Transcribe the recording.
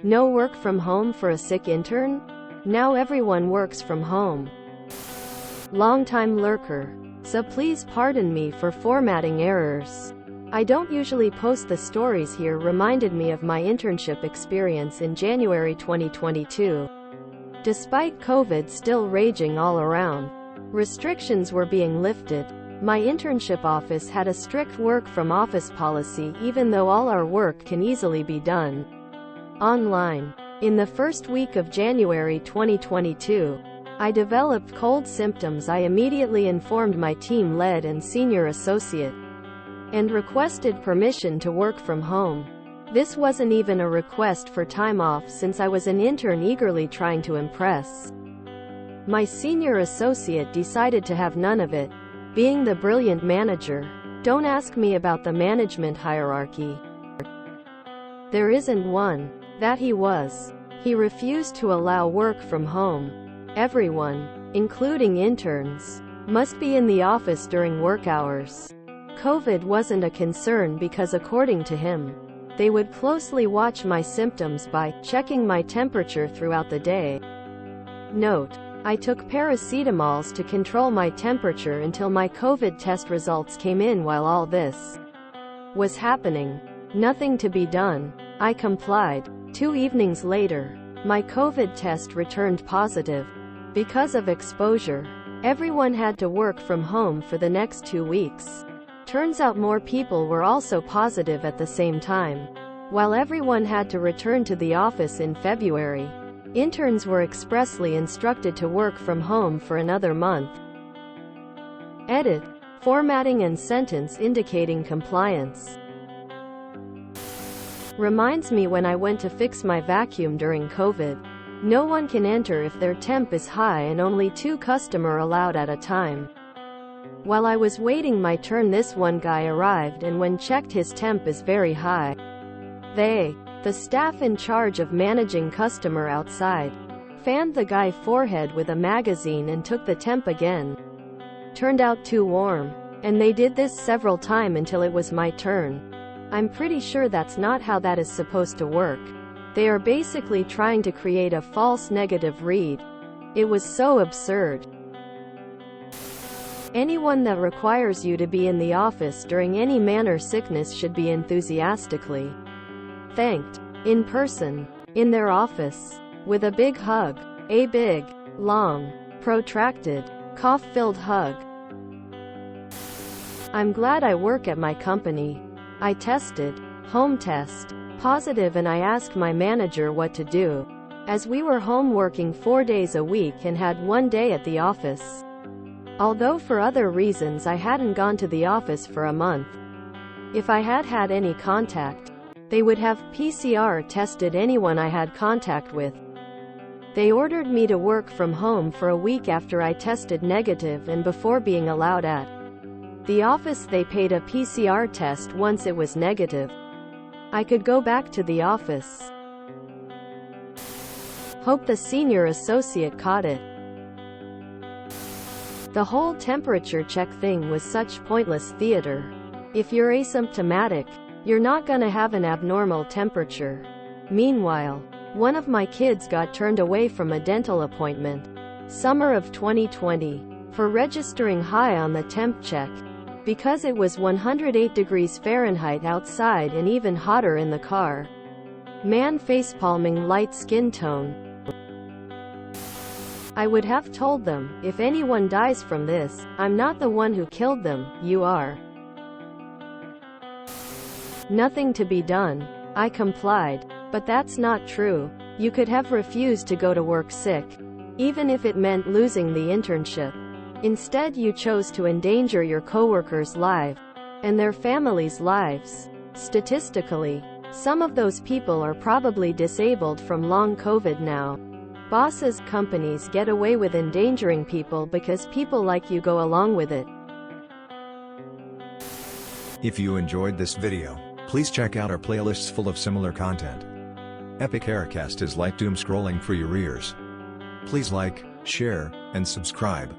No work from home for a sick intern? Now everyone works from home. Long-time lurker. So please pardon me for formatting errors. I don't usually post the stories here. Reminded me of my internship experience in January 2022. Despite COVID still raging all around, restrictions were being lifted. My internship office had a strict work from office policy, even though all our work can easily be done online. In the first week of January 2022, I developed cold symptoms. I immediately informed my team lead and senior associate and requested permission to work from home. This wasn't even a request for time off, since I was an intern eagerly trying to impress. My senior associate decided to have none of it, being the brilliant manager. Don't ask me about the management hierarchy. There isn't one. That he was. He refused to allow work from home. Everyone, including interns, must be in the office during work hours. COVID wasn't a concern because, according to him, they would closely watch my symptoms by checking my temperature throughout the day. Note: I took paracetamols to control my temperature until my COVID test results came in. While all this was happening, nothing to be done. I complied. 2 evenings later, my COVID test returned positive. Because of exposure, everyone had to work from home for the next 2 weeks. Turns out more people were also positive at the same time. While everyone had to return to the office in February, interns were expressly instructed to work from home for another month. Edit. Formatting and sentence indicating compliance. Reminds me when I went to fix my vacuum during COVID. No one can enter if their temp is high, and only 2 customers allowed at a time. While I was waiting my turn, this one guy arrived, and when checked, his temp is very high. The staff in charge of managing customer outside, fanned the guy forehead with a magazine and took the temp again. Turned out too warm. And they did this several times until it was my turn. I'm pretty sure that's not how that is supposed to work. They are basically trying to create a false negative read. It was so absurd. Anyone that requires you to be in the office during any manner sickness should be enthusiastically thanked in person, in their office, with a big hug. A big, long, protracted, cough-filled hug. I'm glad I work at my company. I tested, home test, positive, and I asked my manager what to do, as we were home working 4 days a week and had 1 day at the office. Although for other reasons I hadn't gone to the office for a month. If I had had any contact, they would have PCR tested anyone I had contact with. They ordered me to work from home for a week after I tested negative and before being allowed at the office. They paid a PCR test once it was negative. I could go back to the office. Hope the senior associate caught it. The whole temperature check thing was such pointless theater. If you're asymptomatic, you're not gonna have an abnormal temperature. Meanwhile, one of my kids got turned away from a dental appointment, summer of 2020, for registering high on the temp check, because it was 108 degrees Fahrenheit outside and even hotter in the car. Man facepalming light skin tone. I would have told them, if anyone dies from this, I'm not the one who killed them, you are. Nothing to be done. I complied. But that's not true. You could have refused to go to work sick, even if it meant losing the internship. Instead, you chose to endanger your coworkers' lives and their families' lives. Statistically, some of those people are probably disabled from long COVID now. Bosses, companies get away with endangering people because people like you go along with it. If you enjoyed this video, please check out our playlists full of similar content. Epic Aircast is like doom scrolling for your ears. Please like, share, and subscribe.